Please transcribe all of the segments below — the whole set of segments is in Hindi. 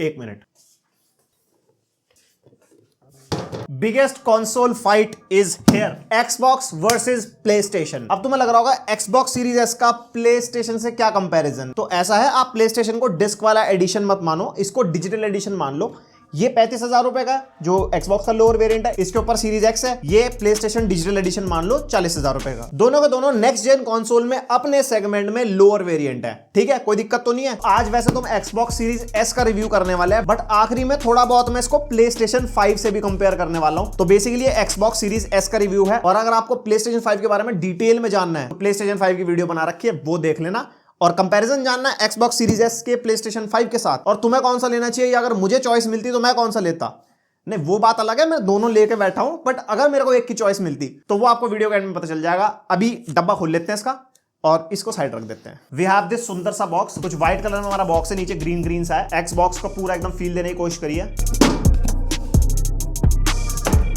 एक minute. Biggest console fight is here, Xbox versus PlayStation. अब तुम्हें लग रहा होगा एक्सबॉक्स सीरीज एस का प्लेस्टेशन से क्या कंपैरिजन। तो ऐसा है, आप प्लेस्टेशन को डिस्क वाला एडिशन मत मानो, इसको डिजिटल एडिशन मान लो। ये 35,000 रुपए का जो एक्सबॉक्स का लोअर वेरिएंट है, इसके ऊपर सीरीज एक्स है। ये प्लेस्टेशन डिजिटल एडिशन मान लो 40,000 रुपए का। दोनों के दोनों नेक्स्ट जेन कंसोल में अपने सेगमेंट में लोअर वेरिएंट है। ठीक है, कोई दिक्कत तो नहीं है। आज वैसे तुम एक्सबॉक्स सीरीज एस का रिव्यू करने वाले हैं, बट आखिरी में थोड़ा बहुत मैं इसको प्लेस्टेशन 5 से भी कंपेयर करने वाला हूं। तो बेसिकली एक्सबॉक्स सीरीज एस का रिव्यू है, और अगर आपको प्लेस्टेशन 5 के बारे में डिटेल में जानना है तो प्लेस्टेशन 5 की वीडियो बना रखी है, वो देख लेना। और कंपैरिजन जानना है एक्सबॉक्स सीरीज एस के प्लेस्टेशन 5 के साथ, और तुम्हें कौन सा लेना चाहिए, अगर मुझे चॉइस मिलती तो मैं कौन सा लेता। नहीं, वो बात अलग है, मैं दोनों लेके बैठा हूं, बट अगर मेरे को एक की चॉइस मिलती तो वो आपको वीडियो के एंड में पता चल जाएगा। अभी डब्बा खोल लेते हैं इसका और इसको साइड रख देते हैं। वी हैव दिस सुंदर सा बॉक्स, कुछ व्हाइट कलर में हमारा बॉक्स है, नीचे ग्रीन ग्रीन सा है। एक्सबॉक्स को पूरा एकदम फील देने की कोशिश करिए।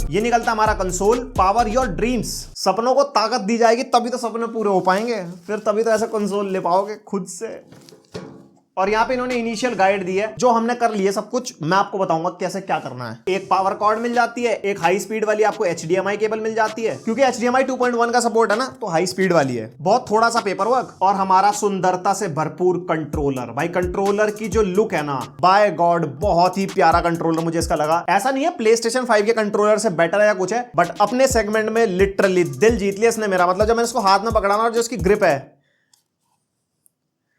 ये निकलता हमारा कंसोल। पावर योर ड्रीम्स, सपनों को ताकत दी जाएगी तभी तो सपने पूरे हो पाएंगे, फिर तभी तो ऐसा कंसोल ले पाओगे खुद से। और यहाँ पे इन्होंने इनिशियल गाइड दी है, जो हमने कर लिए सब कुछ मैं आपको बताऊंगा कैसे क्या करना है। एक पावर कॉर्ड मिल जाती है, एक हाई स्पीड वाली आपको HDMI केबल मिल जाती है, क्योंकि HDMI 2.1 का सपोर्ट है ना, तो हाई स्पीड वाली है। बहुत थोड़ा सा पेपर वर्क और हमारा सुंदरता से भरपूर कंट्रोलर। भाई कंट्रोलर की जो लुक है ना, बाय गॉड बहुत ही प्यारा कंट्रोलर मुझे इसका लगा। ऐसा नहीं है प्लेस्टेशन 5 के कंट्रोलर से बेटर है या कुछ है, बट अपने सेगमेंट में लिटरली दिल जीत लिया इसने मेरा। मतलब जब मैंने इसको हाथ में पकड़ा ना, और जो इसकी ग्रिप है,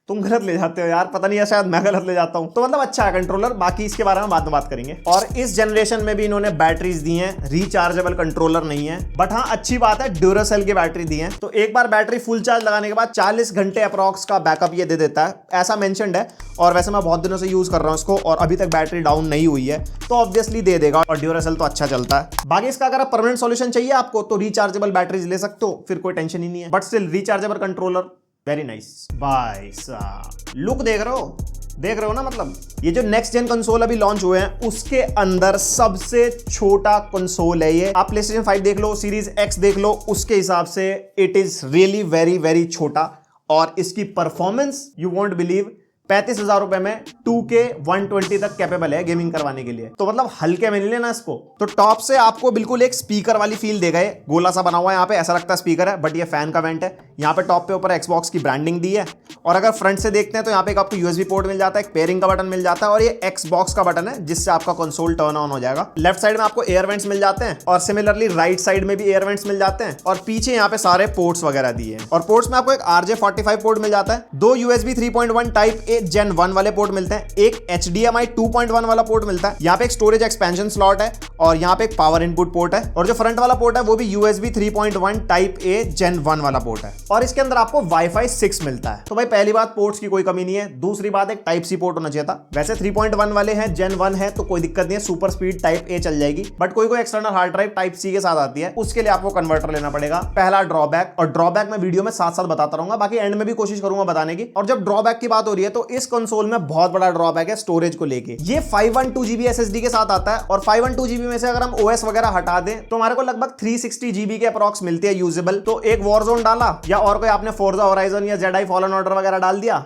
तुम गलत ले जाते हो यार, पता नहीं है, शायद मैं गलत ले जाता हूं। तो मतलब अच्छा है कंट्रोलर, बाकी इसके बारे में बाद में बात करेंगे। और इस जनरेशन में भी इन्होंने बैटरीज दी हैं, रिचार्जेबल कंट्रोलर नहीं है, बट हाँ अच्छी बात है ड्यूरासेल की बैटरी दी है। तो एक बार बैटरी फुल चार्ज लगाने के बाद 40 घंटे अप्रॉक्स का बैकअप ये दे देता है, ऐसा मेंशन्ड है। और वैसे मैं बहुत दिनों से यूज कर रहा हूं इसको, और अभी तक बैटरी डाउन नहीं हुई है, तो ऑब्वियसली दे देगा। और ड्यूरासेल तो अच्छा चलता है। बाकी इसका अगर परमानेंट सॉल्यूशन चाहिए आपको तो रिचार्जेबल बैटरीज ले सकते हो, फिर कोई टेंशन ही नहीं है। But still rechargeable controller very nice. भाई साहब लुक देख रहे हो ना, मतलब ये जो नेक्स्ट जेन कंसोल अभी लॉन्च हुए हैं उसके अंदर सबसे छोटा कंसोल है ये। आप प्लेस्टेशन 5 देख लो, सीरीज एक्स देख लो, उसके हिसाब से it is really very very छोटा। और इसकी परफॉर्मेंस यू वोंट बिलीव, 35,000 रुपए में 2K 120 तक कैपेबल है गेमिंग करवाने के लिए। तो मतलब हल्के में नहीं लेना इसको। तो टॉप से आपको बिल्कुल एक स्पीकर वाली फील देगा, ये गोला सा बना हुआ है, यहाँ पे ऐसा लगता है स्पीकर है, बट ये फैन का वेंट है। यहाँ पे टॉप पे ऊपर एक्सबॉक्स की ब्रांडिंग दी है। और अगर फ्रंट से देखते हैं तो यहाँ पे आपको USB पोर्ट मिल जाता है, एक पेयरिंग का बटन मिल जाता है, और ये एक्सबॉक्स का बटन है जिससे आपका कंसोल टर्न ऑन हो जाएगा। लेफ्ट साइड में आपको एयर वेंट्स मिल जाते हैं, और सिमिलरली राइट साइड में भी एयर वेंट्स मिल जाते हैं। और पीछे यहाँ पे सारे पोर्ट्स वगैरह दिए हैं। और पोर्ट्स में आपको एक RJ45 पोर्ट मिल जाता है, 2 USB 3.1 टाइप A Gen 1 वाले पोर्ट मिलते हैं, एक HDMI 2.1 वाला पोर्ट मिलता है। यहाँ पे एक स्टोरेज एक्सपेंशन स्लॉट है, और यहाँ पे एक पावर इनपुट पोर्ट है। और जो फ्रंट वाला पोर्ट है वो भी USB 3.1 टाइप A Gen 1 वाला पोर्ट है। और इसके अंदर आपको Wi-Fi 6 मिलता है। तो भाई पहली बात पोर्ट्स की कोई कमी नहीं है। दूसरी बात एक टाइप C पोर्ट होना चाहिए था। वैसे 3.1 वाले हैं, Gen 1 है तो कोई दिक्कत नहीं है, सुपर स्पीड टाइप A चल जाएगी। बट कोई external hard drive type C के साथ आती है, उसके लिए आपको कन्वर्टर लेना पड़ेगा। पहला ड्रॉबैक, और ड्रॉबैक मैं वीडियो में साथ साथ बताता रहूंगा, बाकी एंड में भी कोशिश करूंगा बताने की। और जब ड्रॉबैक की बात हो रही है तो इस कंसोल में बहुत बड़ा ड्रॉबैक है स्टोरेज को लेके। ये 512 GB SSD के साथ आता है, और 512 GB में से अगर हम OS वगैरह हटा दें तो हमारे को लगभग 360 GB के अप्रॉक्स मिलती है यूजेबल। तो एक वॉरजोन डाला, या और कोई आपने फोर्जा होराइजन या जेडाई फॉलन ऑर्डर वगैरह डाल दिया,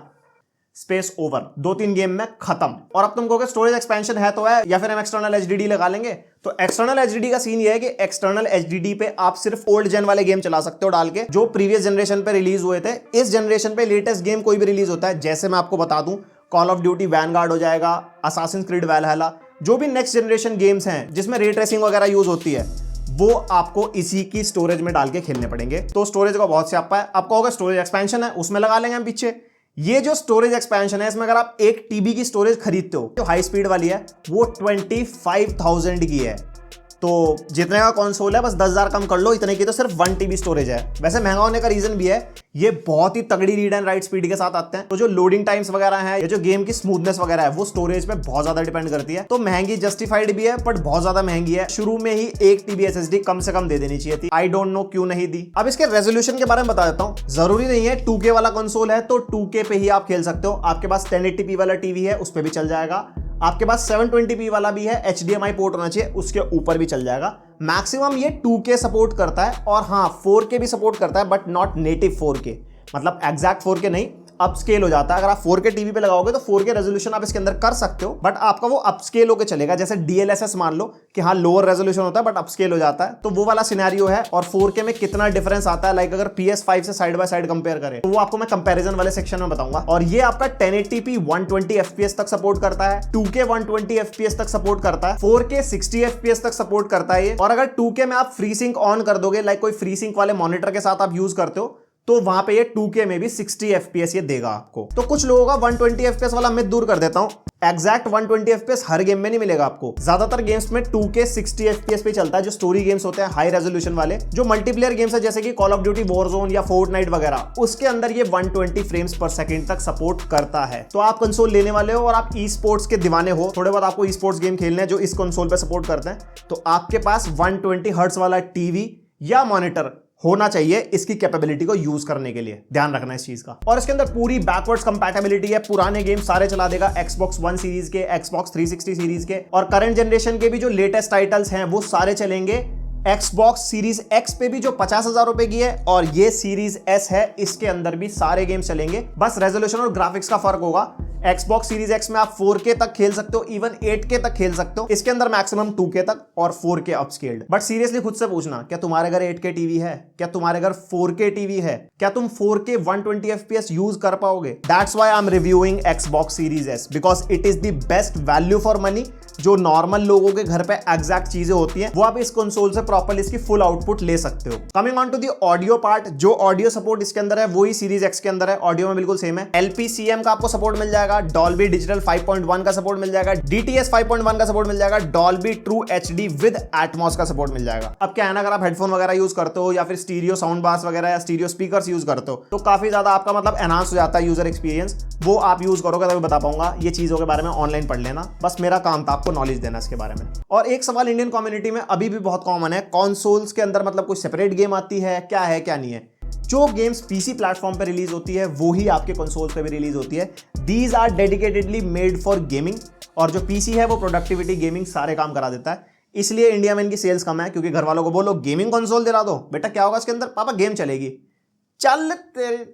स्पेस ओवर, 2-3 गेम में खत्म। और अब तुम कहोगे स्टोरेज एक्सपेंशन है तो है, या फिर हम एक्सटर्नल HDD लगा लेंगे। तो एक्सटर्नल HDD का सीन ये है कि एक्सटर्नल HDD पे आप सिर्फ ओल्ड जेन वाले गेम चला सकते हो डाल के, जो प्रीवियस जनरेशन पे रिलीज हुए थे। इस जनरेशन पे लेटेस्ट गेम कोई भी रिलीज होता है, जैसे मैं आपको बता दूं, कॉल ऑफ ड्यूटी वैनगार्ड हो जाएगा, असासिन्स क्रीड वैलहैला, जो भी नेक्स्ट जनरेशन गेम्स हैं जिसमें रे ट्रेसिंग वगैरह यूज होती है, वो आपको इसी की स्टोरेज में डाल के खेलने पड़ेंगे। तो स्टोरेज का बहुत स्यापा है। आपको होगा स्टोरेज एक्सपेंशन है, उसमें लगा लेंगे हम पीछे। ये जो स्टोरेज एक्सपेंशन है, इसमें अगर आप 1 TB की स्टोरेज खरीदते हो, जो हाई स्पीड वाली है, वो 25,000 की है। तो जितने का कंसोल है बस 10,000 कम कर लो, इतने की तो सिर्फ 1 TB स्टोरेज है। वैसे महंगा होने का रीजन भी है, ये बहुत ही तगड़ी रीड एंड राइट स्पीड के साथ आते हैं। तो जो लोडिंग टाइम्स वगैरह है, या जो गेम की स्मूथनेस वगैरह है, वो स्टोरेज पे बहुत ज्यादा डिपेंड करती है। तो महंगी जस्टिफाइड भी है, बट बहुत ज्यादा महंगी है। शुरू में ही 1 TB SSD कम से कम दे देनी चाहिए थी। आई डोंट नो क्यों नहीं दी। अब इसके रेजोल्यूशन के बारे में बता देता हूं। जरूरी नहीं है 2K वाला कंसोल है तो 2K पे ही आप खेल सकते हो। आपके पास 1080p वाला टीवी है, उस पर भी चल जाएगा। आपके पास 720p वाला भी है, HDMI पोर्ट होना चाहिए, उसके ऊपर भी चल जाएगा। मैक्सिमम ये 2K सपोर्ट करता है, और हाँ 4K भी सपोर्ट करता है, बट नॉट नेटिव 4K, मतलब एग्जैक्ट 4K नहीं, अपस्केल हो जाता है। अगर आप 4K टीवी पे लगाओगे तो 4K रेजोल्यूशन आप इसके अंदर कर सकते हो, बट आपका वो अपस्केल होकर चलेगा। जैसे DLSS मान लो कि हाँ लोअर रेजोल्यूशन होता है बट अपस्केल हो जाता है, तो वो वाला सिनेरियो है। और 4K में कितना डिफरेंस आता है, लाइक अगर PS5 से साइड बाय साइड कंपेयर करें तो वो आपको मैं कंपैरिजन वाले सेक्शन में बताऊंगा। और ये आपका 1080p 120 FPS तक सपोर्ट करता है, 2K 120 FPS तक सपोर्ट करता है, 4K 60 FPS तक सपोर्ट करता है ये। और अगर 2K में आप फ्री सिंक ऑन कर दोगे, लाइक कोई फ्री सिंक वाले मॉनिटर के साथ आप यूज करते हो, तो वहां पे ये 2K में भी 60 FPS ये देगा आपको। तो कुछ लोगों का 120 FPS वाला मिथ दूर कर देता हूं, एग्जैक्ट 120 FPS हर गेम में नहीं मिलेगा आपको। ज्यादातर गेम्स में 2K 60 FPS पे चलता है, जो स्टोरी गेम्स होते हैं हाई रेजोल्यूशन वाले। जो मल्टीप्लेयर गेम्स है जैसे कि कॉल ऑफ ड्यूटी वॉरजोन या फोर्टनाइट वगैरह, उसके अंदर ये 120 फ्रेम्स पर सेकंड तक सपोर्ट करता है। तो आप कंसोल लेने वाले हो और आप ई स्पोर्ट्स के दीवाने हो, थोड़े बहुत आपको ई स्पोर्ट्स गेम खेलने हैं जो इस कंसोल पे सपोर्ट करते हैं, तो आपके पास 120 हर्ट्ज वाला टीवी या मॉनिटर होना चाहिए इसकी कैपेबिलिटी को यूज करने के लिए। ध्यान रखना इस चीज का। और इसके अंदर पूरी बैकवर्ड्स कंपैटिबिलिटी है, पुराने गेम सारे चला देगा, Xbox One सीरीज के, Xbox 360 सीरीज के, और करंट जनरेशन के भी जो लेटेस्ट टाइटल्स हैं वो सारे चलेंगे। Xbox सीरीज X पे भी जो 50,000 रुपए की है और ये सीरीज S है, इसके अंदर भी सारे गेम चलेंगे। बस रेजोल्यूशन और ग्राफिक्स का फर्क होगा। Xbox सीरीज X में आप 4K तक खेल सकते हो, इवन 8K तक खेल सकते हो। इसके अंदर मैक्सिमम 2K तक और 4K अपस्केल्ड। बट सीरियसली खुद से पूछना, क्या तुम्हारे घर 8K टीवी है? क्या तुम्हारे घर 4K टीवी है? क्या तुम 4K 120 FPS यूज कर पाओगे? That's why I am reviewing Xbox series S, because it is the best value for money. जो नॉर्मल लोगों के घर पे एग्जैक्ट चीजें होती हैं, वो आप इस कंसोल से प्रॉपर्ली इसकी फुल आउटपुट ले सकते हो। Coming on to the audio part, जो ऑडियो सपोर्ट इसके अंदर है वही सीरीज X के अंदर है। ऑडियो में बिल्कुल सेम है। LPCM का आपको सपोर्ट मिल जाएगा, डॉल्बी डिजिटल 5.1 का सपोर्ट मिल जाएगा, DTS 5.1 का सपोर्ट मिल जाएगा, Dolby true HD with Atmos का सपोर्ट मिल जाएगा। अब क्या है ना, अगर आप हेडफोन वगैरह यूज करते हो या फिर स्टीरियो साउंड बास वगैरह या स्टीरियो स्पीकर्स यूज करते हो, तो काफी ज्यादा आपका मतलब एनहांस हो जाता है यूजर एक्सपीरियंस। वो आप यूज करोगे तभी बता पाऊंगा। ये चीजों के बारे में ऑनलाइन पढ़ लेना, बस मेरा काम था आपको नॉलेज देना इसके बारे में। और एक सवाल इंडियन कम्युनिटी में अभी भी बहुत कॉमन है, कंसोल्स के अंदर मतलब कोई सेपरेट गेम आती है क्या नहीं है? जो गेम्स पीसी प्लेटफॉर्म पे रिलीज होती है वही आपके कंसोल्स पे भी रिलीज होती है। These are dedicatedly made for gaming, और जो पीसी है वो प्रोडक्टिविटी गेमिंग सारे काम करा देता है। इसलिए इंडिया में इनकी सेल्स कम है, क्योंकि घर वालों को बोलो गेमिंग कंसोल दिला दो, बेटा क्या होगा इसके अंदर? पापा गेम चलेगी। चल तेरे।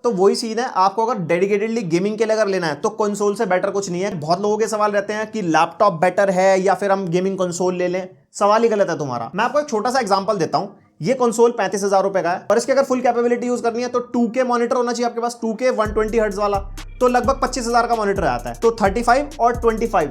तो वही सीन है, आपको अगर डेडिकेटेडली गेमिंग के लिए अगर लेना है तो कंसोल से बेटर कुछ नहीं है। बहुत लोगों के सवाल रहते हैं कि लैपटॉप बेटर है या फिर हम गेमिंग कंसोल ले लें। सवाल ही गलत है तुम्हारा। मैं आपको एक छोटा सा एग्जांपल देता हूं। ये कंसोल 35,000 रुपए का है और इसकी अगर फुल कैपेबिलिटी यूज करनी है तो 2K मॉनिटर होना चाहिए आपके पास, 2K 120 हर्ट्ज वाला, तो लगभग 25,000 का मॉनिटर आता है। तो 35 और 25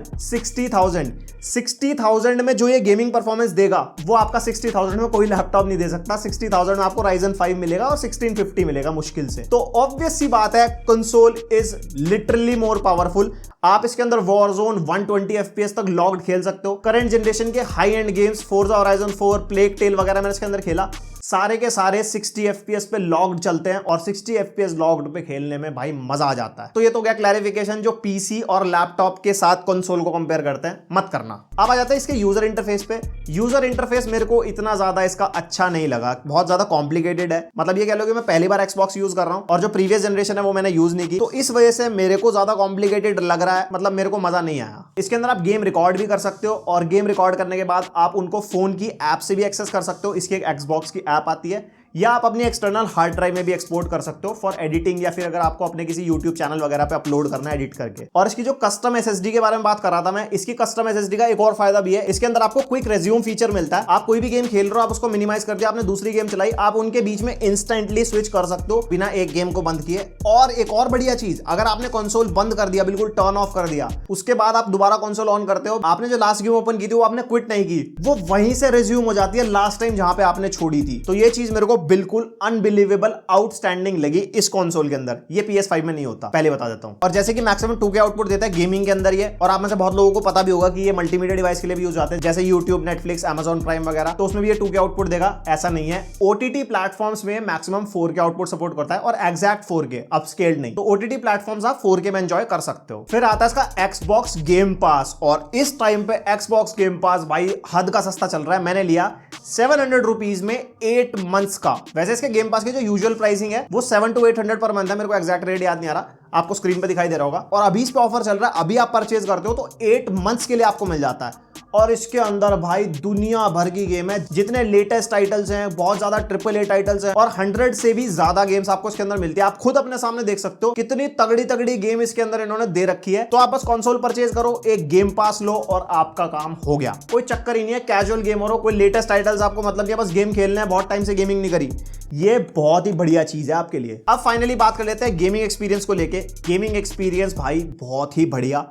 60,000 में जो ये गेमिंग परफॉर्मेंस देगा वो आपका 60,000 में कोई लैपटॉप नहीं दे सकता। 60,000 में आपको Ryzen 5 मिलेगा और 1650 मिलेगा मुश्किल से। तो ऑब्वियस सी बात है, console is literally more powerful. आप इसके अंदर वॉरजोन 120 FPS तक लॉग्ड खेल सकते हो। करंट जनरेशन के high end games Forza Horizon 4, Plague Tale वगैरह मैंने इसके अंदर खेला, सारे के सारे 60 FPS पे लॉग्ड चलते हैं और 60 FPS लॉग्ड पे खेलने में भाई मजा आ जाता है। तो ये तो गया क्लैरिफिकेशन जो पीसी और लैपटॉप के साथ कंसोल को कंपेयर करते हैं, मत करना। अब आ जाता है इसके यूजर इंटरफेस पे। यूजर इंटरफेस मेरे को इतना ज्यादा इसका अच्छा नहीं लगा, बहुत ज्यादा कॉम्प्लिकेटेड है। मतलब ये कह लो कि मैं पहली बार Xbox यूज कर रहा हूं और जो प्रीवियस जनरेशन है वो मैंने यूज नहीं की, तो इस वजह से मेरे को ज्यादा कॉम्प्लिकेटेड लग रहा है। मतलब मेरे को मजा नहीं आया। इसके अंदर आप गेम रिकॉर्ड भी कर सकते हो और गेम रिकॉर्ड करने के बाद आप उनको फोन की ऐप से भी एक्सेस कर सकते हो। इसकी एक Xbox की ऐप आती है, या आप अपनी एक्सटर्नल हार्ड ड्राइव में भी एक्सपोर्ट कर सकते हो फॉर एडिटिंग, या फिर अगर आपको अपने किसी यूट्यूब चैनल वगैरह पे अपलोड करना है एडिट करके। और इसकी जो कस्टम एसएसडी के बारे में बात कर रहा था मैं, इसकी कस्टम एसएसडी का एक और फायदा भी है। इसके अंदर आपको क्विक रेज्यूम फीचर मिलता है। आप कोई भी गेम खेल रहे हो, आप उसको मिनिमाइज कर दिया, आपने दूसरी गेम चलाई, आप उनके बीच में इंस्टेंटली स्विच कर सकते हो बिना एक गेम को बंद किए। और एक और बढ़िया चीज, अगर आपने कंसोल बंद कर दिया, बिल्कुल टर्न ऑफ कर दिया, उसके बाद आप दोबारा कंसोल ऑन करते हो, आपने जो लास्ट गेम ओपन की थी वो आपने क्विट नहीं की, वो वहीं से रिज्यूम हो जाती है लास्ट टाइम जहां पे आपने छोड़ी थी। तो ये चीज मेरे को बिल्कुल अनबिलीवेबल आउटस्टैंडिंग लगी इस कंसोल के अंदर। ये PS5 में नहीं होता, पहले बता देता हूं। और जैसे कि मैक्सिमम 2K आउटपुट देता है गेमिंग के अंदर ये, और आप में से बहुत लोगों को पता भी होगा कि ये मल्टीमीडिया डिवाइस के लिए भी यूज आते हैं, जैसे YouTube, Netflix, Amazon प्राइम वगैरह, तो उसमें भी ये 2K आउटपुट देगा। ऐसा नहीं है, OTT प्लेटफॉर्म्स में मैक्सिमम 4K आउटपुट सपोर्ट करता है, और एग्जैक्ट 4K, अपस्केल्ड नहीं। तो OTT प्लेटफॉर्म्स आप 4K में एंजॉय कर सकते हो। फिर आता है इसका Xbox गेम पास, और इस टाइम पे Xbox गेम पास भाई हद का सस्ता चल रहा है। मैंने लिया 700 रुपीज में 8 मंथ्स का। वैसे इसके गेम पास की जो यूजुअल प्राइसिंग है वो 700 to 800 पर मंथ है, मेरे को एग्जैक्ट रेट याद नहीं आ रहा, आपको स्क्रीन पे दिखाई दे रहा होगा। और अभी इस पे ऑफर चल रहा है, अभी आप परचेज करते हो तो 8 मंथ्स के लिए आपको मिल जाता है। और इसके अंदर भाई दुनिया भर की गेम है, जितने लेटेस्ट टाइटल्स हैं, बहुत ज्यादा AAA टाइटल्स हैं और 100 से भी ज्यादा गेम्स आपको इसके अंदर मिलती है। आप खुद अपने सामने देख सकते हो कितनी तगड़ी तगड़ी गेम इसके अंदर इन्होंने दे रखी है। तो आप बस कंसोल परचेज करो, एक गेम पास लो और आपका काम हो गया। कोई चक्कर ही नहीं है, कैजुअल गेमर हो, कोई लेटेस्ट टाइटल्स आपको मतलब नहीं है, बस गेम खेलना है, बहुत टाइम से गेमिंग नहीं करी, ये बहुत ही बढ़िया चीज है आपके लिए। अब फाइनली बात कर लेते हैं गेमिंग एक्सपीरियंस को लेके। गेमिंग एक्सपीरियंस भाई बहुत ही बढ़िया।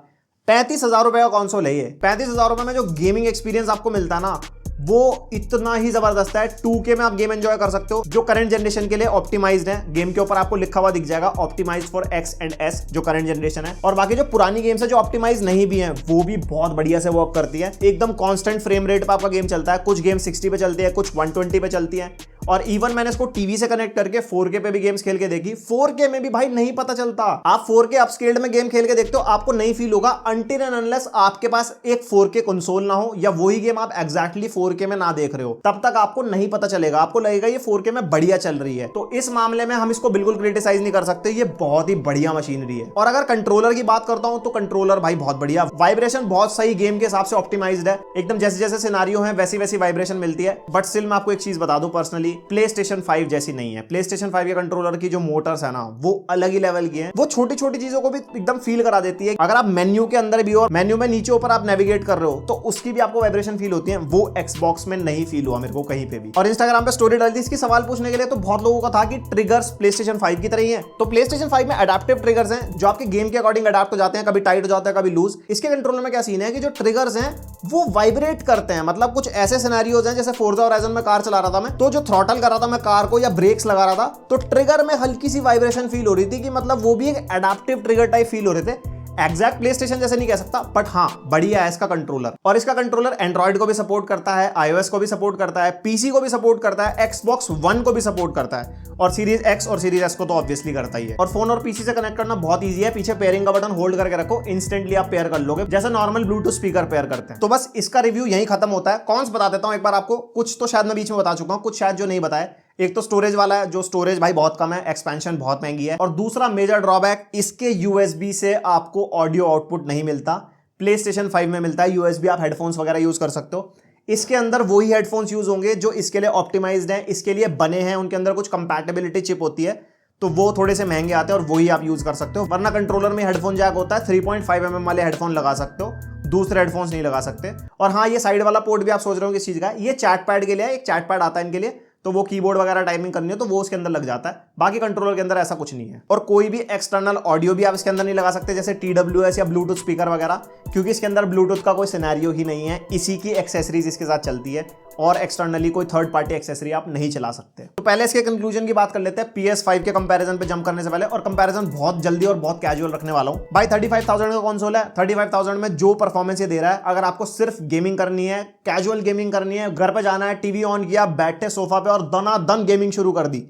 35,000 रुपए का कंसोल है ये। 35,000 रुपए में जो गेमिंग एक्सपीरियंस आपको मिलता है ना, वो इतना ही जबरदस्त है। 2K में आप गेम एंजॉय कर सकते हो, जो करंट जनरेशन के लिए ऑप्टिमाइज्ड है। गेम के ऊपर आपको लिखा हुआ दिख जाएगा optimised for X and S, जो करंट जनरेशन है। और बाकी जो पुरानी गेम्स है जो ऑप्टिमाइज नहीं भी हैं, वो भी बहुत बढ़िया से वर्क करती है। एकदम कांस्टेंट फ्रेम रेट पे आपका गेम चलता है। कुछ गेम 60 पे चलती है, कुछ 120 पे चलती है। और इवन मैंने इसको टीवी से कनेक्ट करके 4K पे भी गेम्स खेल के देखी। 4K में भी भाई नहीं पता चलता। आप 4K अपस्केल्ड में गेम खेल के देखते हो, आपको नहीं फील होगा अनटिल एंड अनलेस आपके पास एक 4K कंसोल ना हो या वही गेम आप एग्जैक्टली 4K में ना देख रहे हो, तब तक आपको नहीं पता चलेगा। आपको लगेगा ये 4K में बढ़िया चल रही है। तो इस मामले में हम इसको बिल्कुल क्रिटिसाइज नहीं कर सकते, ये बहुत ही बढ़िया मशीनरी है। और अगर कंट्रोलर की बात करता हूं तो कंट्रोलर भाई बहुत बढ़िया, वाइब्रेशन बहुत सही, गेम के हिसाब से ऑप्टिमाइज्ड है। एकदम जैसे जैसे सिनेरियो है वैसी वैसी वाइब्रेशन मिलती है। बट स्टिल मैं आपको एक चीज बता दूं, पर्सनली PlayStation 5 जैसी नहीं है। PlayStation 5 के कंट्रोलर की जो मोटर्स है ना, वो अलग ही लेवल की है। वो छोटी छोटी चीजों को भी एकदम फील करा देती है। अगर आप मेन्यू के अंदर भी हो, मेन्यू में नीचे ऊपर आप नेविगेट कर रहे हो, तो उसकी भी आपको वाइब्रेशन फील होती है। वो Xbox में नहीं फील हुआ मेरे को कहीं पे भी। और इंस्टाग्राम पे स्टोरी डाली थी इसकी सवाल पूछने के लिए, तो बहुत लोगों का था कि ट्रिगर्स PlayStation 5 की तरह ही है। तो PlayStation 5 में अडैप्टिव ट्रिगर्स हैं जो आपके गेम के अकॉर्डिंग अडैप्ट हो जाते हैं, कभी टाइट हो जाता है, कभी लूज। इसके कंट्रोलर में क्या सीन है कि जो ट्रिगर्स हैं वो वाइब्रेट करते हैं। मतलब कुछ ऐसे सिनेरियोज हैं, जैसे फोर्जा होराइजन में कार चला रहा था मैं, तो जो थ्रॉटल कर रहा था मैं कार को या ब्रेक्स लगा रहा था, तो ट्रिगर में हल्की सी वाइब्रेशन फील हो रही थी कि मतलब वो भी एक एडाप्टिव ट्रिगर टाइप फील हो रहे थे। एग्जैक्ट PlayStation जैसे नहीं कह सकता, बट हाँ बढ़िया है इसका कंट्रोलर। और इसका कंट्रोलर एंड्रॉइड को भी सपोर्ट करता है, iOS को भी सपोर्ट करता है, PC को भी सपोर्ट करता है, Xbox One को भी सपोर्ट करता है, और सीरीज X और सीरीज S को तो ऑब्वियसली करता ही है। और फोन और PC से कनेक्ट करना बहुत ईजी है। पीछे पेयरिंग का बटन होल्ड करके रखो, इंस्टेंटली आप पेयर कर लोगे, जैसे नॉर्मल ब्लूटूथ स्पीकर पेयर करते हैं। तो बस इसका रिव्यू यही खत्म होता है। कौन बता देता हूं एक बार आपको, कुछ तो शायद मैं बीच में बता चुका हूं, कुछ शायद जो नहीं बताया। एक तो स्टोरेज वाला है, जो स्टोरेज भाई बहुत कम है, एक्सपेंशन बहुत महंगी है। और दूसरा मेजर ड्रॉबैक, इसके USB से आपको ऑडियो आउटपुट नहीं मिलता। PlayStation 5 में मिलता है USB, आप हेडफोन्स वगैरह यूज कर सकते हो। इसके अंदर वही हेडफोन्स यूज होंगे जो इसके लिए ऑप्टिमाइज्ड हैं, इसके लिए बने हैं। उनके अंदर कुछ कंपैटिबिलिटी चिप होती है, तो वो थोड़े से महंगे आते हैं और वही आप यूज कर सकते हो। वरना कंट्रोलर में हेडफोन जैक होता है, 3.5 mm वाले हेडफोन लगा सकते हो, दूसरे हेडफोन्स नहीं लगा सकते। और हाँ, ये साइड वाला पोर्ट भी आप सोच रहे हो किस चीज का है, ये चैट पैड के लिए है। एक चैट पैड आता है इनके लिए, तो वो कीबोर्ड वगैरह टाइपिंग करनी है तो वो उसके अंदर लग जाता है। बाकी कंट्रोलर के अंदर ऐसा कुछ नहीं है। और कोई भी एक्सटर्नल ऑडियो भी आप इसके अंदर नहीं लगा सकते, जैसे TWS या ब्लूटूथ स्पीकर वगैरह, क्योंकि इसके अंदर ब्लूटूथ का कोई सिनेरियो ही नहीं है। इसी की एक्सेसरीज इसके साथ चलती है और एक्सटर्नली कोई थर्ड पार्टी एक्सेसरी आप नहीं चला सकते। तो पहले इसके कंक्लूजन की बात कर लेते हैं PS5 के कंपैरिजन पे जंप करने से पहले। और कंपैरिजन बहुत जल्दी और बहुत कैजुअल रखने वाला हूं भाई। 35,000 का कंसोल है, 35,000 में जो परफॉर्मेंस ये दे रहा है, अगर आपको सिर्फ गेमिंग करनी है, कैजुअल गेमिंग करनी है, घर पे जाना है, टीवी ऑन किया, बैठे सोफा पे और दनादन गेमिंग शुरू कर दी,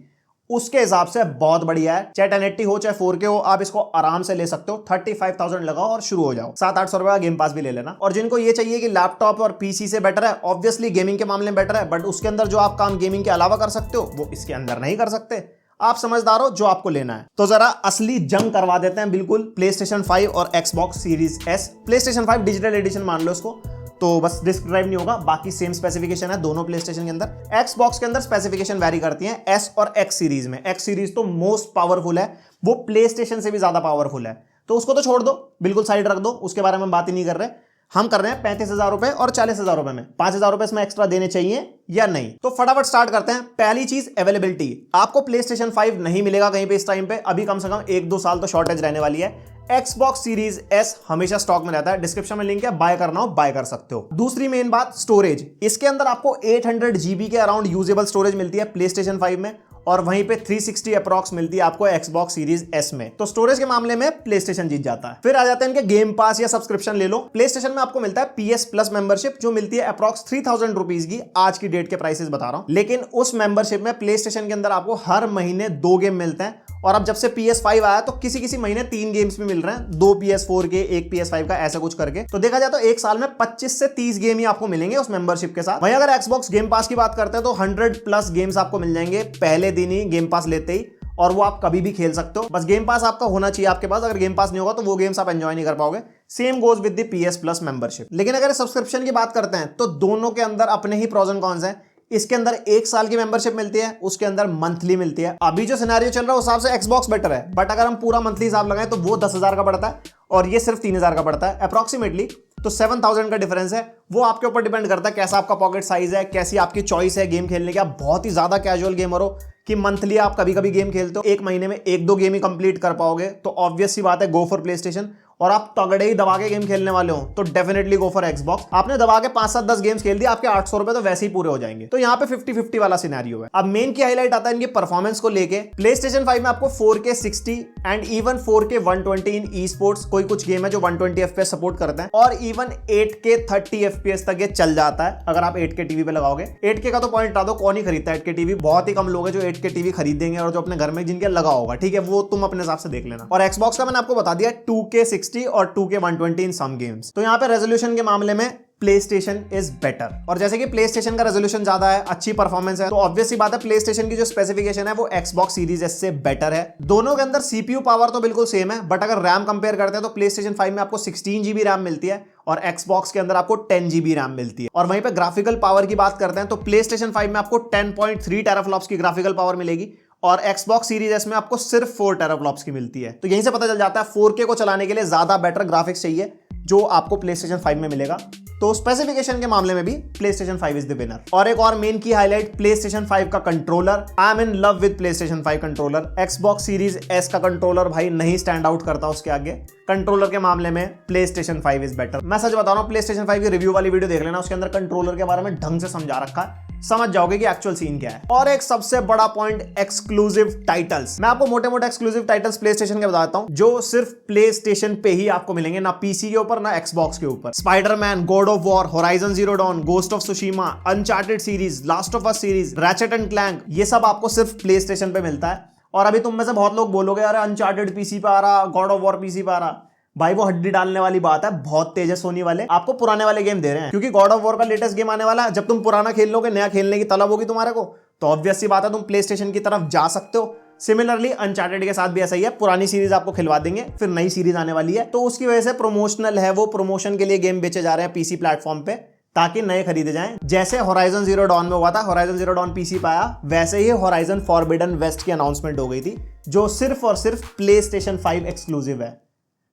उसके हिसाब से बहुत बढ़िया है। चाहे 1080 हो चाहे 4K हो, आप इसको आराम से ले सकते हो। 35,000 लगाओ और शुरू हो जाओ। 700-800 रुपए का गेम पास भी ले लेना। और जिनको ये चाहिए कि लैपटॉप और PC से बेटर है, ऑब्वियसली गेमिंग के मामले में बेटर है, बट उसके अंदर जो आप काम गेमिंग के अलावा कर सकते हो वो इसके अंदर नहीं कर सकते। आप समझदार हो, जो आपको लेना है। तो जरा असली जंग करवा देते हैं बिल्कुल PlayStation 5 और Xbox Series S। PlayStation 5 digital addition मान लो इसको, तो बस डिस्क ड्राइव नहीं होगा, बाकी सेम स्पेसिफिकेशन है दोनों PlayStation के अंदर। Xbox के अंदर स्पेसिफिकेशन वेरी करती हैं S और X सीरीज में। X सीरीज तो मोस्ट पावरफुल है, वो PlayStation से भी ज्यादा पावरफुल है। तो उसको तो छोड़ दो, बिल्कुल साइड रख दो, उसके बारे में बात ही नहीं कर रहे। हम कर रहे हैं 35,000 रुपए और 40,000 रुपए में। 5,000 रुपए इसमें एक्स्ट्रा देने चाहिए या नहीं? तो फटाफट स्टार्ट करते हैं। पहली चीज अवेलेबिलिटी। आपको PlayStation 5 नहीं मिलेगा कहीं पे इस टाइम पे, अभी कम से कम 1-2 साल तो शॉर्टेज रहने वाली है। Xbox Series S हमेशा स्टॉक में रहता है, डिस्क्रिप्शन में लिंक है, बाय करना हो बाय कर सकते हो। दूसरी मेन बात, स्टोरेज। इसके अंदर आपको 800 GB के अराउंड यूजेबल स्टोरेज मिलती है PlayStation 5 में, और वहीं पे 360 अप्रॉक्स मिलती है आपको Xbox Series S में। तो स्टोरेज के मामले में PlayStation जीत जाता है। फिर आ जाते हैं इनके गेम पास या सब्सक्रिप्शन ले लो। PlayStation में आपको मिलता है PS Plus मेंबरशिप, जो मिलती है अप्रॉक्स 3,000 रुपीज की। आज की डेट के प्राइसेस बता रहा हूं, लेकिन उस मेंबरशिप में PlayStation के अंदर आपको हर महीने 2 गेम मिलते हैं। और अब जब से PS5 आया तो किसी किसी महीने 3 गेम्स भी मिल रहे हैं, 2 PS4 के, 1 PS5 का, ऐसा कुछ करके। तो देखा जाए तो एक साल में 25 से 30 गेम ही आपको मिलेंगे उस मेंबरशिप के साथ। वहीं अगर Xbox गेम पास की बात करते हैं तो 100+ गेम्स आपको मिल जाएंगे पहले दिन ही गेम पास लेते ही। और वो आप कभी भी खेल सकते हो। बस गेम पास आपका होना चाहिए आपके पास, अगर गेम पास नहीं होगा तो वो गेम्स आप एंजॉय नहीं कर पाओगे। Same goes with the PS plus membership. लेकिन अगर सब्सक्रिप्शन की बात करते हैं तो दोनों के अंदर अपने ही प्रोज एंड कॉन्स हैं। इसके अंदर 1 साल की मेंबरशिप मिलती है, उसके अंदर मंथली मिलती है। अभी जो सिनेरियो चल रहा है उस हिसाब से एक्सबॉक्स बेटर है, बट अगर हम पूरा मंथली हिसाब लगाएं तो वो 10,000 का पड़ता है और ये सिर्फ 3,000 का पड़ता है अप्रॉक्सीमेटली। तो 7,000 का डिफरेंस है। वो आपके ऊपर डिपेंड करता है कैसा आपका पॉकेट साइज है, कैसी आपकी चॉइस है गेम खेलने की। आप बहुत ही ज्यादा कैजुअल गेमर हो कि मंथली आप कभी कभी गेम खेलते हो, एक महीने में 1-2 गेम ही कंप्लीट कर पाओगे, तो ऑब्वियस सी बात है गो फॉर प्ले स्टेशन। और आप तगड़े ही दबा के गेम खेलने वाले हो तो डेफिनेटली गो फॉर एक्सबॉक्स। आपने दबा के 5-7-10 गेम्स खेल दिए, आपके 800 रुपए तो वैसे ही पूरे हो जाएंगे। तो यहाँ पे 50-50 वाला सिनेरियो है। अब मेन की हाईलाइट आता है इनके परफॉर्मेंस को लेके। प्ले स्टेशन 5 में आपको 4K 60 and even 4K 120 in e sports, कोई कुछ गेम है जो 120 FPS सपोर्ट करते हैं, और इवन 8K 30 FPS तक ये चल जाता है अगर आप 8K टीवी पे लगाओगे। 8K का तो पॉइंट हटा दो, कौन ही खरीदता है 8K टीवी? बहुत ही कम लोग हैं जो 8K टीवी खरीदेंगे और जो अपने घर में जिनके लगा होगा, ठीक है, वो तुम अपने हिसाब से देख लेना। और एक्सबॉक्स का मैंने आपको बता दिया 2K 60 और 2K 120 इन सम गेम्स। तो यहाँ पे रेजोल्यूशन के मामले में प्ले स्टेशन इज बेटर। और जैसे कि प्ले स्टेशन का रेजोल्यूशन ज्यादा है, अच्छी परफॉर्मेंस है, तो ऑब्वियस सी बात है प्ले स्टेशन की जो स्पेसिफिकेशन है वो एक्सबॉक्स सीरीज एस से बेटर है। दोनों के अंदर सीपीयू पावर तो बिल्कुल सेम है, बट अगर रैम कंपेयर करते हैं तो प्ले स्टेशन 5 में आपको 16 GB रैम मिलती है और एक्सबॉक्स के अंदर आपको 10 GB रैम मिलती है। और वहीं पे ग्राफिकल पावर की बात करते हैं तो प्ले स्टेशन 5 में आपको 10.3 टेराफ्लॉप्स की ग्राफिकल पावर मिलेगी और एक्सबॉक्स सीरीज एस में आपको सिर्फ 4 टेराफ्लॉप्स की मिलती है। तो यहीं से पता चल जाता है 4K को चलाने के लिए ज्यादा बेटर ग्राफिक्स चाहिए जो आपको PlayStation 5 में मिलेगा। तो स्पेसिफिकेशन के मामले में भी PlayStation 5 इज द विनर। और एक और मेन की हाईलाइट PlayStation 5 का controller. I am in love with PlayStation 5 controller. Xbox series S का कंट्रोलर भाई नहीं स्टैंड आउट करता उसके आगे। कंट्रोलर के मामले में PlayStation 5 इज बेटर। मैं सच बता रहा हूं, PlayStation 5 की रिव्यू वाली वीडियो देख लेना, उसके अंदर कंट्रोलर के बारे में ढंग से समझा रखा है, समझ जाओगे कि एक्चुअल सीन क्या है। और एक सबसे बड़ा पॉइंट, एक्सक्लूसिव टाइटल्स। मैं आपको मोटे मोटे एक्सक्लूसिव टाइटल्स PlayStation के बताता हूं जो सिर्फ PlayStation पे ही आपको मिलेंगे, ना PC के ऊपर ना Xbox के ऊपर। Spiderman, God of War, Horizon Zero Dawn, Ghost of Tsushima, Uncharted series, Last of Us series, Ratchet and Clank, ये सब आपको सिर्फ PlayStation पे मिलता है। और अभी तुम में से बहुत लोग बोलोगे अरे अनचार्टेड PC पे आ रहा, गॉड ऑफ वॉर PC पे आ रहा। भाई वो हड्डी डालने वाली बात है, बहुत तेज है सोनी वाले, आपको पुराने वाले गेम दे रहे हैं क्योंकि गॉड ऑफ वॉर का लेटेस्ट गेम आने वाला है। जब तुम पुराना खेल लोगे, नया खेलने की तलब होगी तुम्हारे को, तो ऑब्वियस सी बात है तुम PlayStation की तरफ जा सकते हो। सिमिलरली अनचार्टेड के साथ भी ऐसा ही है, पुरानी सीरीज आपको खिलवा देंगे, फिर नई सीरीज आने वाली है, तो उसकी वजह से प्रमोशनल है, वो प्रमोशन के लिए गेम बेचे जा रहे हैं PC प्लेटफॉर्म पे ताकि नए खरीदे जाएं। जैसे होराइजन जीरो डॉन में हुआ था, होराइजन जीरो डॉन PC पे आया, वैसे ही होराइजन फॉरबिडन वेस्ट की अनाउंसमेंट हो गई थी जो सिर्फ और सिर्फ PlayStation 5 एक्सक्लूसिव है,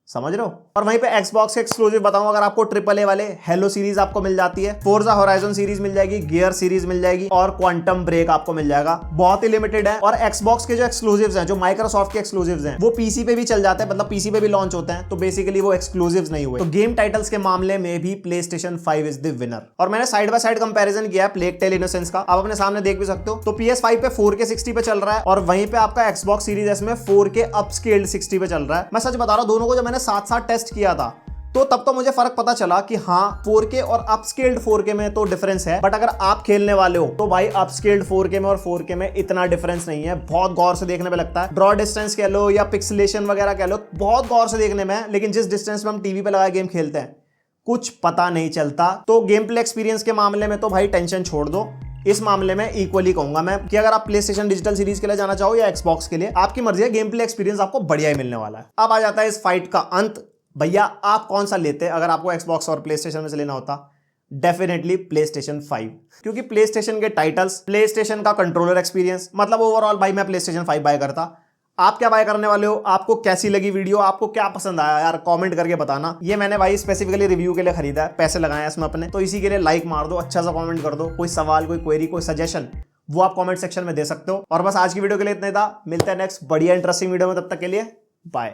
समझ रहे हो। और वहीं पे Xbox के एक्सक्लूसिव बताऊं, अगर आपको AAA वाले हेलो सीरीज आपको मिल जाती है, फोर्जा होराइजन सीरीज मिल जाएगी, गियर सीरीज मिल जाएगी और क्वांटम ब्रेक आपको मिल जाएगा। बहुत ही लिमिटेड है। और Xbox के जो एक्सक्लूसिव्स हैं, जो माइक्रोसॉफ्ट के एक्सक्लूसिव्स हैं, वो PC पे भी चल जाते हैं, मतलब PC पे भी लॉन्च होते हैं, तो बेसिकली वो एक्सक्लूसिव्स नहीं हुए। तो गेम टाइटल्स के मामले में भी PlayStation 5 इज द विनर। और मैंने साइड बाय साइड कंपैरिजन किया है प्लेग टेल इनोसेंस का, आप अपने सामने देख भी सकते हो। तो PS5 पे 4K 60 पे चल रहा है और वहीं पे आपका Xbox सीरीज एस में 4K अपस्केल्ड 60 पे चल रहा है। मैं सच बता रहा हूं, दोनों को जब मैंने साथ साथ टेस्ट किया था तो तब तो मुझे फर्क पता चला कि हाँ 4K और अपस्केल्ड 4K में तो डिफरेंस है, बट अगर आप खेलने वाले हो तो भाई अपस्केल्ड 4K में और 4K में इतना डिफरेंस नहीं है। बहुत गौर से देखने में लगता है, ड्रॉ डिस्टेंस कह लो या पिक्सेलेशन वगैरह कह लो, बहुत गौर से देखने में है, लेकिन जिस डिस्टेंस में हम टीवी पे लगा गेम खेलते हैं कुछ पता नहीं चलता। तो गेम प्ले एक्सपीरियंस के मामले में तो भाई टेंशन छोड़ दो। इस मामले में इक्वली कहूंगा मैं कि अगर आप PlayStation डिजिटल सीरीज के लिए जाना चाहो या Xbox के लिए, आपकी मर्जी है, गेम प्ले एक्सपीरियंस आपको बढ़िया ही मिलने वाला है। अब आ जाता है इस फाइट का अंत। भैया आप कौन सा लेते अगर आपको Xbox और PlayStation में से लेना होता? डेफिनेटली PlayStation 5, क्योंकि PlayStation के टाइटल्स, PlayStation का कंट्रोलर एक्सपीरियंस, मतलब ओवरऑल भाई मैं PlayStation 5 बाय करता। आप क्या बाय करने वाले हो? आपको कैसी लगी वीडियो? आपको क्या पसंद आया यार, कमेंट करके बताना। ये मैंने भाई स्पेसिफिकली रिव्यू के लिए खरीदा है, पैसे लगाए इसमें अपने, तो इसी के लिए लाइक मार दो, अच्छा सा कमेंट कर दो। कोई सवाल, कोई क्वेरी, कोई सजेशन, वो आप कमेंट सेक्शन में दे सकते हो। और बस आज की वीडियो के लिए इतना ही था, मिलते हैं नेक्स्ट बढ़िया इंटरेस्टिंग वीडियो में, तब तक के लिए बाय।